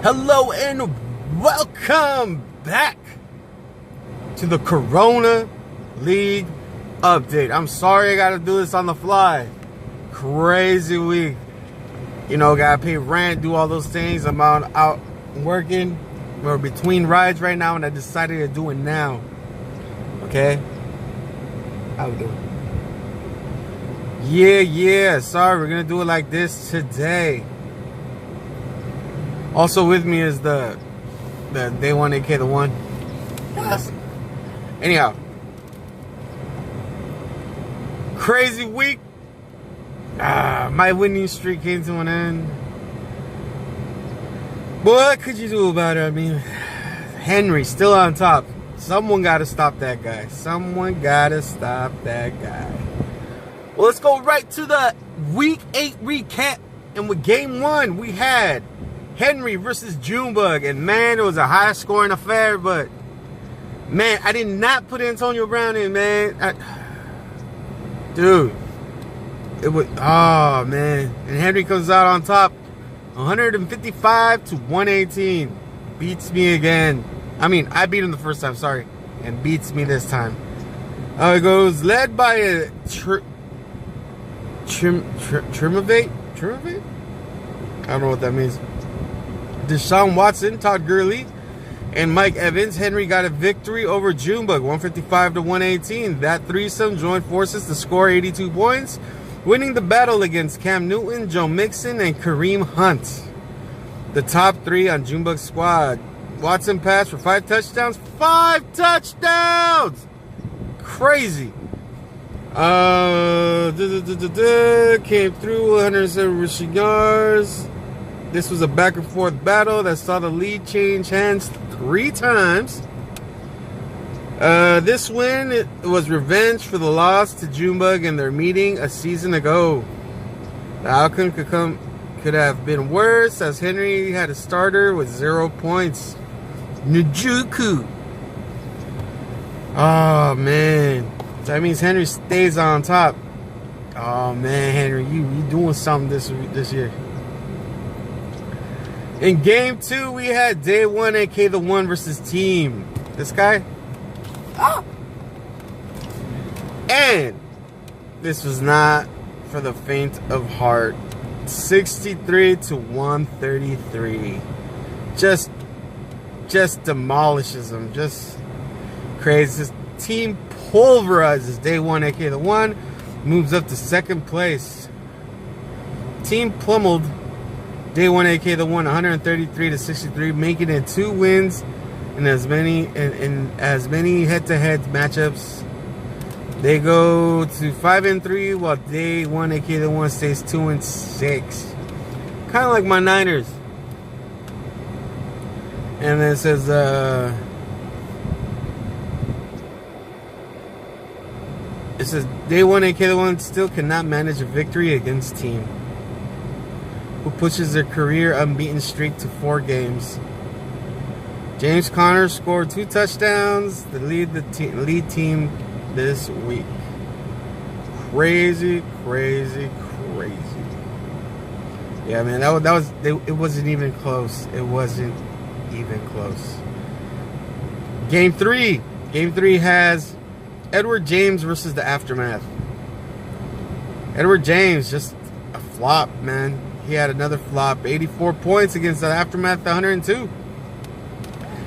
Hello and welcome back to the Corona League update. I'm sorry I gotta do this on the fly. Crazy week. You know, gotta pay rent, do all those things. I'm out working. We're between rides right now and I decided to do it now. Okay? How we doing? Yeah. Sorry, we're gonna do it like this today. Also with me is the day one, aka the one. Yes. Anyhow, crazy week. My winning streak came to an end. What could you do about it? I mean, Henry still on top. Someone got to stop that guy. Someone got to stop that guy. Well, let's go right to the Week 8 recap. And with Game 1, we had Henry versus Junebug. And man, it was a high-scoring affair. But, man, I did not put Antonio Brown in, man. Dude. It was, oh, man. And Henry comes out on top. 155 to 118. Beats me again. I mean, I beat him the first time, sorry. And beats me this time. It goes led by a Trimovate? I don't know what that means. Deshaun Watson, Todd Gurley, and Mike Evans. Henry got a victory over Junebug, 155 to 118. That threesome joined forces to score 82 points, winning the battle against Cam Newton, Joe Mixon, and Kareem Hunt. The top three on Junebug's squad. Watson passed for 5 touchdowns. 5 touchdowns! Crazy. Came through 107 rushing yards. This was a back and forth battle that saw the lead change hands 3 times. This win, it was revenge for the loss to Junebug in their meeting a season ago. The outcome could have been worse, as Henry had a starter with 0 points. Njoku. Oh man, that means Henry stays on top. Oh man, Henry, you doing something this year. In Game 2, we had Day 1, aka the one versus Team. This guy. And this was not for the faint of heart. 63 to 133. Just demolishes them. Just crazy. This team pulverizes Day 1, aka the one. Moves up to 2nd place. Team pummeled Day 1, aka the one, 133 to 63, making it 2 wins in as many head-to-head matchups. They go to 5-3, while Day 1, aka the one, stays 2-6. Kind of like my Niners. And then it says, Day 1, aka the one, still cannot manage a victory against Team, who pushes their career unbeaten streak to 4 games. James Conner scored 2 touchdowns to lead the lead team this week. Crazy. Yeah, man, it wasn't even close. It wasn't even close. Game 3. Game 3 has Edward James versus the Aftermath. Edward James, just a flop, man. He had another flop. 84 points against the Aftermath, 102.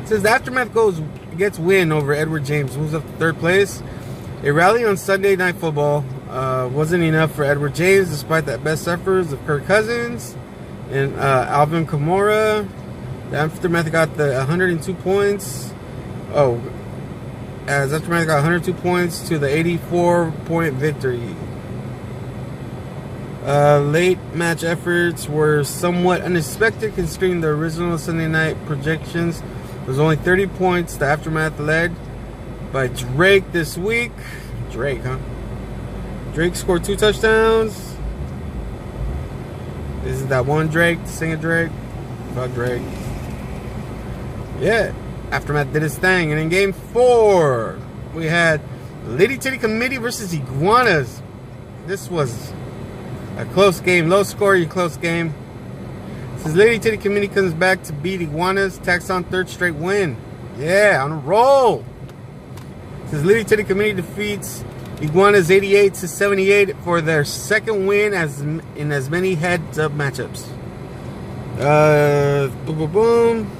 It says the Aftermath gets win over Edward James, moves up to 3rd place. A rally on Sunday Night Football wasn't enough for Edward James, despite the best efforts of Kirk Cousins and Alvin Kamara. The Aftermath got the 102 points. As Aftermath got 102 points to the 84-point victory. Late match efforts were somewhat unexpected considering the original Sunday night projections. There was only 30 points. The Aftermath led by Drake this week. Drake, huh? Drake scored 2 touchdowns. This is that one Drake, the singer Drake. Fuck Drake. Yeah, Aftermath did his thing. And in Game 4, we had Litty Titty Committee versus Iguanas. This was a close game, low scoring, close game. Says Lady Titty Committee comes back to beat Iguanas, tacks on third straight win. Yeah, on a roll. Says Lady Titty Committee defeats Iguanas 88-78 for their second win in as many heads-up matchups. Boom, boom, boom.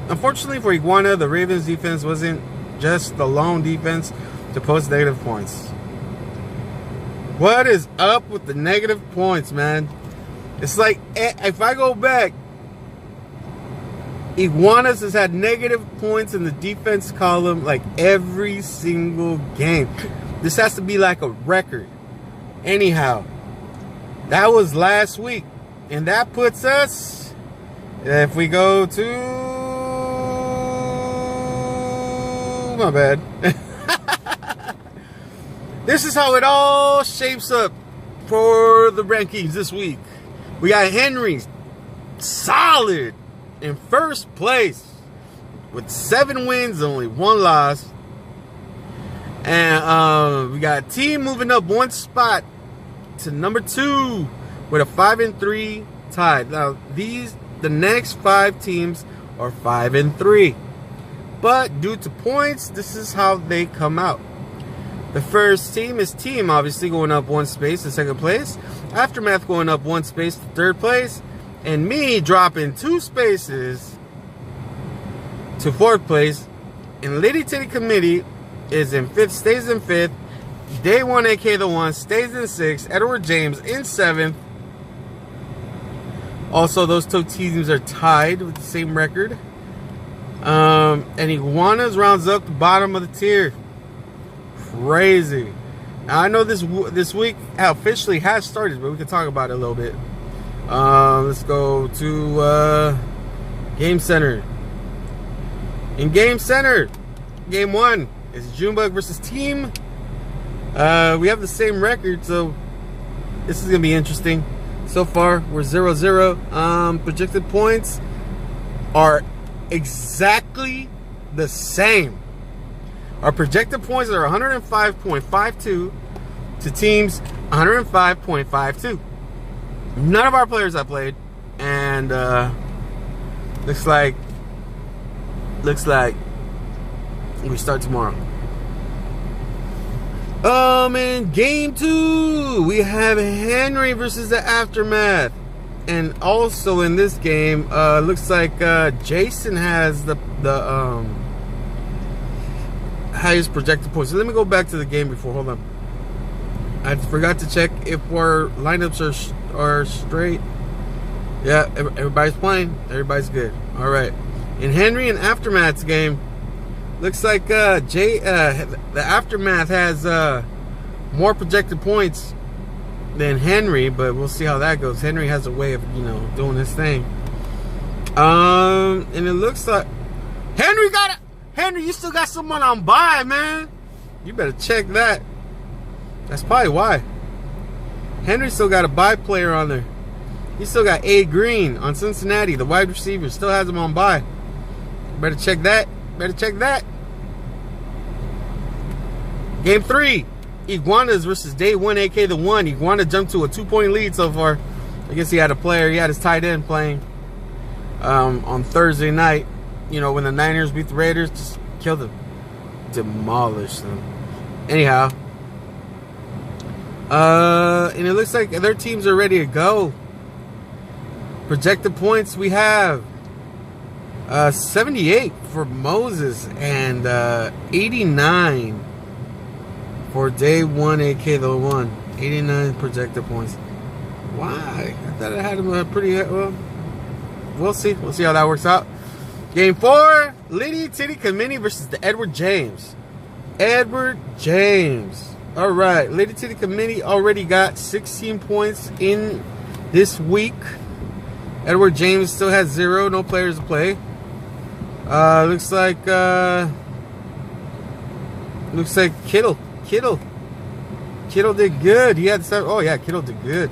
Unfortunately for Iguana, the Ravens defense wasn't just the lone defense to post negative points. What is up with the negative points, man? It's like, if I go back, Iguanas has had negative points in the defense column like every single game. This has to be like a record. Anyhow, that was last week. And that puts us, if we go to, my bad. This is how it all shapes up for the rankings this week. We got Henry solid in first place with 7 wins, only 1 loss. And we got team moving up 1 spot to number 2 with a 5-3 tied. Now the next 5 teams are 5-3, but due to points, this is how they come out. The first team is Team, obviously going up 1 space to second place. Aftermath going up 1 space to third place. And me dropping 2 spaces to 4th place. And Lady Titty Committee is in 5th, stays in 5th. Day 1 AK the 1 stays in 6th. Edward James in 7th. Also, those 2 teams are tied with the same record. And Iguanas rounds up the bottom of the tier. Crazy. Now, I know this week officially has started, but we can talk about it a little bit. Let's go to Game Center. In Game Center, Game 1 is Junebug versus Team. We have the same record, so this is going to be interesting. So far, we're 0-0. Projected points are exactly the same. Our projected points are 105.52 to Team's 105.52. None of our players have played, and looks like we start tomorrow. In Game 2, we have Henry versus the Aftermath. And also in this game, looks like Jason has the highest projected points. So let me go back to the game before. Hold on. I forgot to check if our lineups are straight. Yeah, everybody's playing. Everybody's good. All right. In Henry and Aftermath's game, looks like the Aftermath has more projected points than Henry, but we'll see how that goes. Henry has a way of, doing his thing. And it looks like Henry, you still got someone on bye, man. You better check that. That's probably why. Henry still got a bye player on there. He still got A. Green on Cincinnati, the wide receiver. Still has him on bye. Better check that. Game 3. Iguanas versus Day 1 AK the 1. Iguana jumped to a 2-point lead so far. I guess he had a player. He had his tight end playing on Thursday night. When the Niners beat the Raiders, just killed them. Demolished them. Anyhow. And it looks like their teams are ready to go. Projected points we have 78 for Moses and 89 for Day 1 AK the 1. 89 projected points. Why? I thought I had him pretty well. We'll see. We'll see how that works out. Game 4, Lady Titty Committee versus the Edward James. Edward James. All right, Lady Titty Committee already got 16 points in this week. Edward James still has 0, no players to play. Looks like Kittle did good. He had 7. Oh yeah, Kittle did good.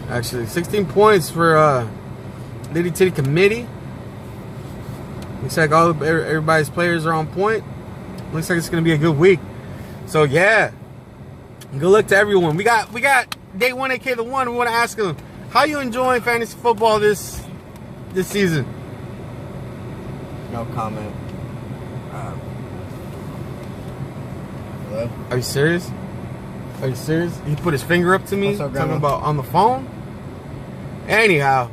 Actually, 16 points for Lady Titty Committee. Looks like everybody's players are on point. Looks like it's going to be a good week. So, yeah. Good luck to everyone. We got Day 1 AK the One. We want to ask him, how you enjoying fantasy football this season? No comment. Hello? Are you serious? Are you serious? He put his finger up to me, What's up, talking Grandma? about on the phone. Anyhow,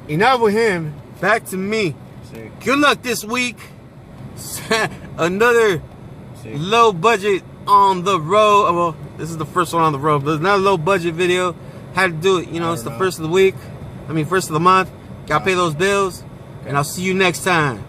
enough with him. Back to me. See. Good luck this week. Another See. low budget on the road. Well, this is the first one on the road, but there's another low budget video. Had to do it. You know, it's the first of the week. I mean, first of the month. Gotta pay those bills. And I'll see you next time.